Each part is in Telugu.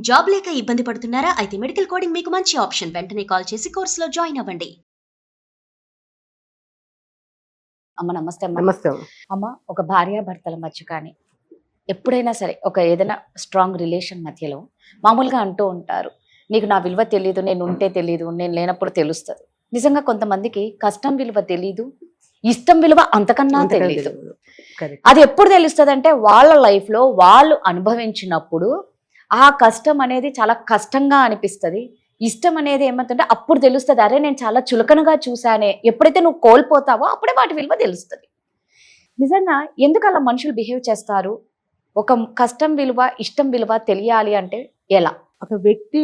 జాబ్ లేక ఇబ్బంది పడుతున్నారా? అయితే మెడికల్ కోడింగ్ మీకు మంచి ఆప్షన్. వెంటనే కాల్ చేసి కోర్సులో జాయిన్ అవ్వండి. అమ్మ నమస్తే అమ్మ. నమస్తే అమ్మ. అమ్మ, ఒక భార్యాభర్తల మధ్య కానీ ఎప్పుడైనా సరే ఒక ఏదైనా స్ట్రాంగ్ రిలేషన్ మధ్యలో మామూలుగా అంటూ ఉంటారు, నీకు నా విలువ తెలీదు, నేను ఉంటే తెలీదు, నేను లేనప్పుడు తెలుస్తుంది. నిజంగా కొంతమందికి కష్టం విలువ తెలీదు, ఇష్టం విలువ అంతకన్నా తెలీదు. కరెక్ట్. అది ఎప్పుడు తెలుస్తుంది అంటే వాళ్ళ లైఫ్లో వాళ్ళు అనుభవించినప్పుడు ఆ కష్టం అనేది చాలా కష్టంగా అనిపిస్తుంది. ఇష్టం అనేది ఏమంటుంటే అప్పుడు తెలుస్తుంది, అరే నేను చాలా చులకనగా చూసానే. ఎప్పుడైతే నువ్వు కోల్పోతావో అప్పుడే వాటి విలువ తెలుస్తుంది. నిజంగా ఎందుకు అలా మనుషులు బిహేవ్ చేస్తారు? ఒక కష్టం విలువ ఇష్టం విలువ తెలియాలి అంటే ఎలా? ఒక వ్యక్తి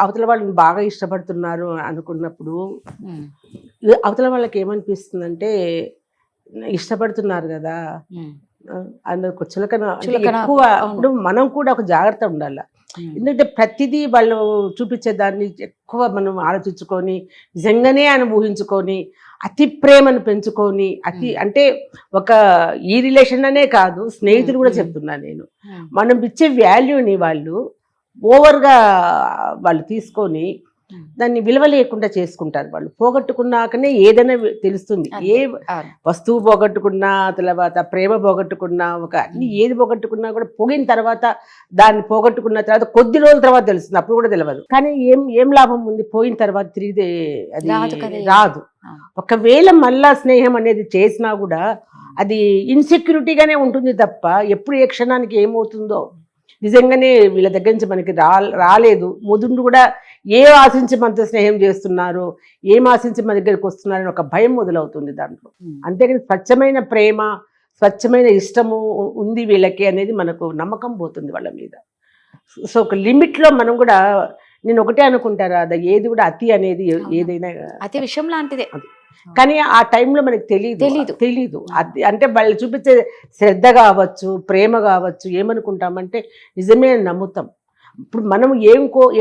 అవతల వాళ్ళని బాగా ఇష్టపడుతున్నారు అనుకున్నప్పుడు అవతల వాళ్ళకి ఏమనిపిస్తుందంటే, ఇష్టపడుతున్నారు కదా అందుకు చులకన ఎక్కువ. అప్పుడు మనం కూడా ఒక జాగ్రత్త ఉండాలి. ఎందుకంటే ప్రతిదీ వాళ్ళు చూపించే దాన్ని ఎక్కువ మనం ఆలోచించుకొని నిజంగానే అని ఊహించుకొని అతి ప్రేమను పెంచుకొని అతి అంటే ఒక ఈ రిలేషన్ అనే కాదు, స్నేహితులు కూడా చెప్తున్నా నేను, మనం ఇచ్చే వాల్యూని వాళ్ళు ఓవర్గా వాళ్ళు తీసుకొని దాన్ని విలువ లేకుండా చేసుకుంటారు. వాళ్ళు పోగొట్టుకున్నాకనే ఏదైనా తెలుస్తుంది. ఏ వస్తువు పోగొట్టుకున్నా, తర్వాత ప్రేమ పోగొట్టుకున్నా, ఒక అన్ని ఏది పోగొట్టుకున్నా కూడా పోగిన తర్వాత, దాన్ని పోగొట్టుకున్న తర్వాత కొద్ది రోజుల తర్వాత తెలుస్తుంది, అప్పుడు కూడా తెలియదు. కానీ ఏం లాభం ఉంది పోయిన తర్వాత తిరిగి అది రాదు. ఒకవేళ మళ్ళా స్నేహం అనేది చేసినా కూడా అది ఇన్సెక్యూరిటీగానే ఉంటుంది తప్ప ఎప్పుడు ఏ క్షణానికి ఏమవుతుందో నిజంగానే వీళ్ళ దగ్గర నుంచి మనకి రాలేదు. ముదుండు కూడా ఏం ఆశించి మనతో స్నేహం చేస్తున్నారు, ఏం ఆశించి మన దగ్గరికి వస్తున్నారని ఒక భయం మొదలవుతుంది దాంట్లో. అంతేగాని స్వచ్ఛమైన ప్రేమ, స్వచ్ఛమైన ఇష్టము ఉంది వీళ్ళకి అనేది మనకు నమ్మకం పోతుంది వాళ్ళ మీద. సో ఒక లిమిట్లో మనం కూడా, నేను ఒకటే అనుకుంటారా, అది ఏది కూడా అతి అనేది ఏదైనా అతి విషయం లాంటిదే. కానీ ఆ టైంలో మనకి తెలీదు. అది అంటే వాళ్ళు చూపించే శ్రద్ధ కావచ్చు, ప్రేమ కావచ్చు, ఏమనుకుంటామంటే నిజమే అని నమ్ముతాం. ఇప్పుడు మనం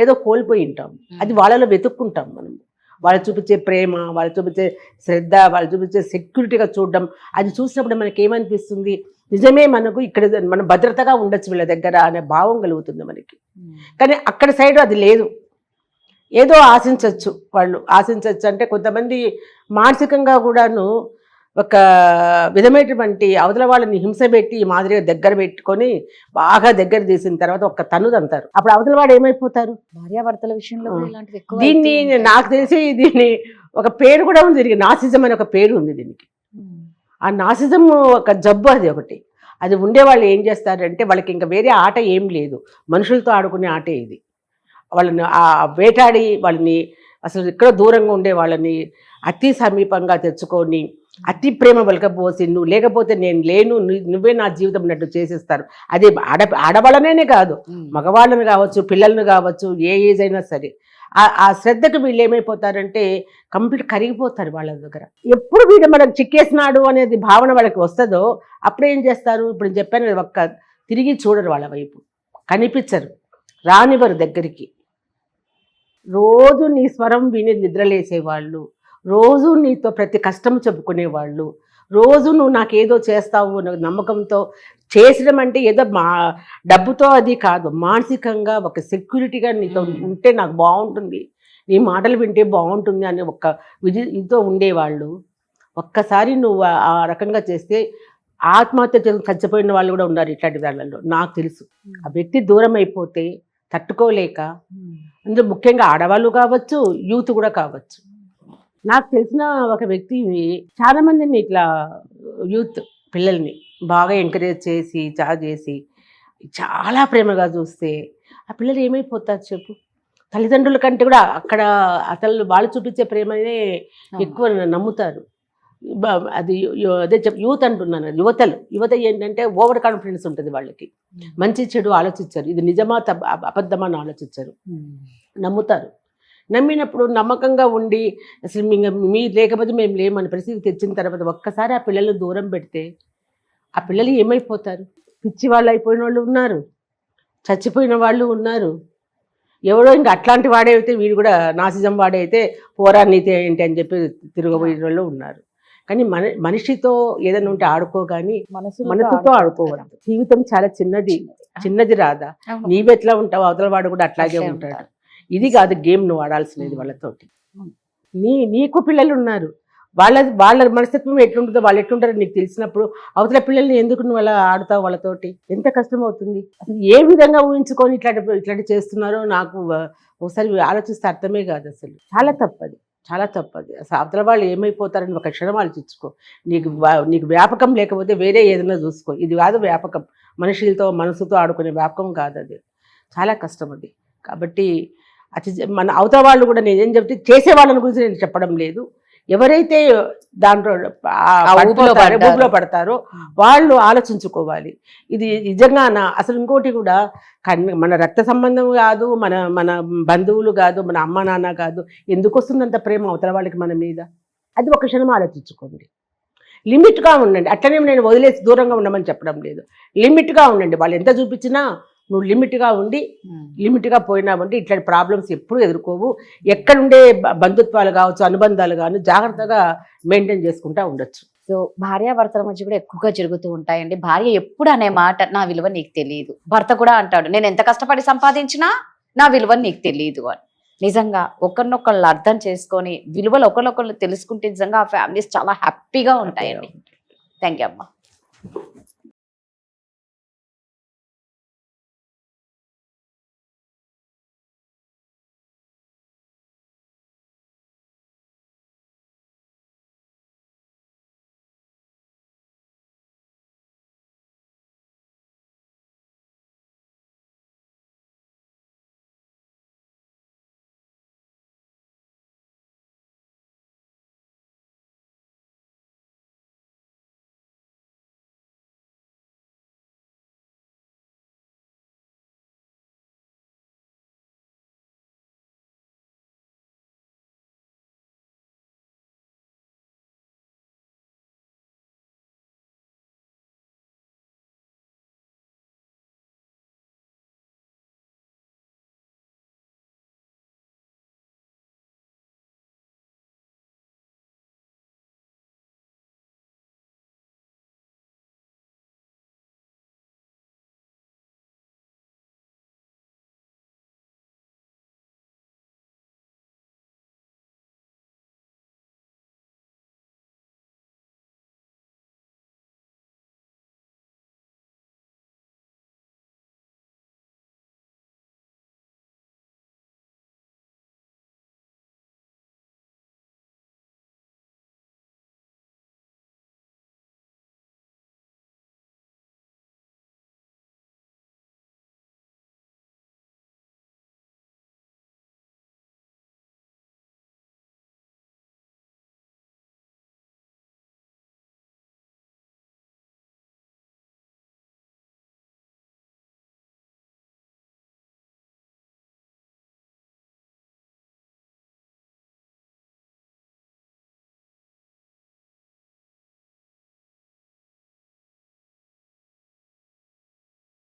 ఏదో కోల్పోయి ఉంటాం, అది వాళ్ళలో వెతుక్కుంటాం. మనం వాళ్ళు చూపించే ప్రేమ, వాళ్ళు చూపించే శ్రద్ధ, వాళ్ళు చూపించే సెక్యూరిటీగా చూడడం, అది చూసినప్పుడు మనకి ఏమనిపిస్తుంది, నిజమే మనకు ఇక్కడ మనం భద్రతగా ఉండొచ్చు వీళ్ళ దగ్గర అనే భావం కలుగుతుంది మనకి. కానీ అక్కడ సైడ్ అది లేదు. ఏదో ఆశించవచ్చు, వాళ్ళు ఆశించవచ్చు అంటే కొంతమంది మానసికంగా కూడాను ఒక విధమైనటువంటి అవతల వాళ్ళని హింస పెట్టి ఈ మాదిరిగా దగ్గర పెట్టుకొని బాగా దగ్గర తీసిన తర్వాత ఒక్క తన్నుదంటారు. అప్పుడు అవతల వాడు ఏమైపోతారు? భార్యాభర్తల విషయంలో దీన్ని నాకు తెలిసి దీన్ని ఒక పేరు కూడా ఉంది దీనికి, నాసిజం అనే ఒక పేరు ఉంది దీనికి. ఆ నాసిజం ఒక జబ్బు, అది ఒకటి. అది ఉండేవాళ్ళు ఏం చేస్తారంటే వాళ్ళకి ఇంకా వేరే ఆట ఏం లేదు, మనుషులతో ఆడుకునే ఆటే ఇది. వాళ్ళని వేటాడి వాళ్ళని అసలు ఎక్కడో దూరంగా ఉండే వాళ్ళని అతి సమీపంగా తెచ్చుకొని అతి ప్రేమ వలకపోసి, నువ్వు లేకపోతే నేను లేను, నువ్వే నా జీవితం అన్నట్టు చేసేస్తారు. అది ఆడవాళ్ళనే కాదు, మగవాళ్ళని కావచ్చు, పిల్లలను కావచ్చు, ఏ ఏజ్ అయినా సరే. ఆ శ్రద్ధకు వీళ్ళు ఏమైపోతారంటే కంప్లీట్ కరిగిపోతారు వాళ్ళ దగ్గర. ఎప్పుడు వీడు మనకు చిక్కేసినాడు అనేది భావన వాళ్ళకి వస్తుందో అప్పుడు ఏం చేస్తారు, ఇప్పుడు చెప్పాను ఒక్క తిరిగి చూడరు, వాళ్ళ వైపు కనిపించరు, రానివ్వరు దగ్గరికి. రోజు నీ స్వరం విని నిద్రలేసేవాళ్ళు, రోజు నీతో ప్రతి కష్టం చెప్పుకునేవాళ్ళు, రోజు నువ్వు నాకేదో చేస్తావు నమ్మకంతో చేసడం అంటే ఏదో డబ్బుతో అది కాదు, మానసికంగా ఒక సెక్యూరిటీగా నీతో ఉంటే నాకు బాగుంటుంది, నీ మాటలు వింటే బాగుంటుంది అని ఒక ఇదితో ఉండేవాళ్ళు. ఒక్కసారి నువ్వు ఆ రకంగా చేస్తే ఆత్మహత్య చచ్చిపోయిన వాళ్ళు కూడా ఉన్నారు ఇట్లాంటి వాళ్ళలో, నాకు తెలుసు. ఆ వ్యక్తి దూరం అయిపోతే తట్టుకోలేక, అందులో ముఖ్యంగా ఆడవాళ్ళు కావచ్చు, యూత్ కూడా కావచ్చు. నాకు తెలిసిన ఒక వ్యక్తి చాలా మందిని ఇట్లా యూత్ పిల్లల్ని బాగా ఎంకరేజ్ చేసి చాలా ప్రేమగా చూస్తే ఆ పిల్లలు ఏమైపోతారు చెప్పు? తల్లిదండ్రుల కంటే కూడా అక్కడ అసలు వాళ్ళు చూపించే ప్రేమనే ఎక్కువ నమ్ముతారు. అది అదే యూత్ అంటున్నాను, యువత ఏంటంటే ఓవర్ కాన్ఫిడెన్స్ ఉంటుంది వాళ్ళకి, మంచి చెడు ఆలోచించారు, ఇది నిజమా అబద్ధమా అని ఆలోచించారు, నమ్ముతారు. నమ్మినప్పుడు నమ్మకంగా ఉండి అసలు మీరు లేకపోతే మేము లేమని పరిస్థితి తెచ్చిన తర్వాత ఒక్కసారి ఆ పిల్లలను దూరం పెడితే ఆ పిల్లలు ఏమైపోతారు? పిచ్చి వాళ్ళు అయిపోయిన వాళ్ళు ఉన్నారు, చచ్చిపోయిన వాళ్ళు ఉన్నారు. ఎవడో ఇంకా అట్లాంటి వాడైతే వీడు కూడా నాసిజం వాడైతే పోరా నీతి ఏంటి అని చెప్పి తిరగబోయే వాళ్ళు ఉన్నారు. కానీ మనిషితో ఏదైనా ఉంటే ఆడుకోగాని మనసుతో ఆడుకోవద్దు. జీవితం చాలా చిన్నది, చిన్నది రాదా, అవును. నీవు ఎట్లా ఉంటావు అవతల వాడు కూడా అట్లాగే అట్లే ఉంటాడు. ఉంటారు. ఇది కాదు గేమ్ నువ్వు ఆడాల్సినది వాళ్ళతోటి. ఉమ్. నీకు పిల్లలు ఉన్నారు, వాళ్ళ మనస్తత్వం ఎట్లుంటుందో వాళ్ళు ఎట్లుంటారో నీకు తెలిసినప్పుడు అవతల పిల్లల్ని ఎందుకు నువ్వు అలా ఆడుతావు వాళ్ళతోటి? ఎంత కష్టం అవుతుంది. అసలు ఏ విధంగా ఊహించుకొని ఇట్లాంటి చేస్తున్నారో నాకు ఒకసారి ఆలోచిస్తే అర్థమే కాదు. అసలు చాలా తప్పది, చాలా తప్పది. అసలు అవతల వాళ్ళు ఏమైపోతారని ఒక క్షణం ఆలోచించుకో. నీకు వ్యాపకం లేకపోతే వేరే ఏదైనా చూసుకో. ఇది కాదు వ్యాపకం, మనుషులతో మనసుతో ఆడుకునే వ్యాపకం కాదు అది. చాలా కష్టం అది. కాబట్టి మన అవతల వాళ్ళు కూడా నేనేం చెప్తే చేసే వాళ్ళని గురించి నేను చెప్పడం లేదు. ఎవరైతే దాంట్లో ఊపిలో పడతారో వాళ్ళు ఆలోచించుకోవాలి. ఇది నిజంగా అసలు ఇంకోటి కూడా మన రక్త సంబంధం కాదు, మన బంధువులు కాదు, మన అమ్మ నాన్న కాదు, ఎందుకు వస్తుందంత ప్రేమ అవతల వాళ్ళకి మన మీద? అది ఒక క్షణం ఆలోచించుకోండి. లిమిట్గా ఉండండి. అట్లనే నేను వదిలేసి దూరంగా ఉండమని చెప్పడం లేదు, లిమిట్గా ఉండండి. వాళ్ళు ఎంత చూపించినా నువ్వు లిమిట్గా ఉండి లిమిట్గా పోయినావంటే ఇట్లాంటి ప్రాబ్లమ్స్ ఎప్పుడు ఎదుర్కోవు. ఎక్కడుండే బంధుత్వాలు కావచ్చు, అనుబంధాలు కానీ జాగ్రత్తగా మెయింటైన్ చేసుకుంటా ఉండొచ్చు. సో భార్యాభర్తల మధ్య కూడా ఎక్కువగా జరుగుతూ ఉంటాయండి. భార్య ఎప్పుడు అనే మాట, నా విలువ నీకు తెలియదు. భర్త కూడా అంటాడు, నేను ఎంత కష్టపడి సంపాదించినా నా విలువ నీకు తెలియదు అని. నిజంగా ఒకరినొకళ్ళు అర్థం చేసుకొని విలువలు ఒకరినొకళ్ళు తెలుసుకుంటే నిజంగా ఆ ఫ్యామిలీస్ చాలా హ్యాపీగా ఉంటాయండి. థ్యాంక్ యూ అమ్మా.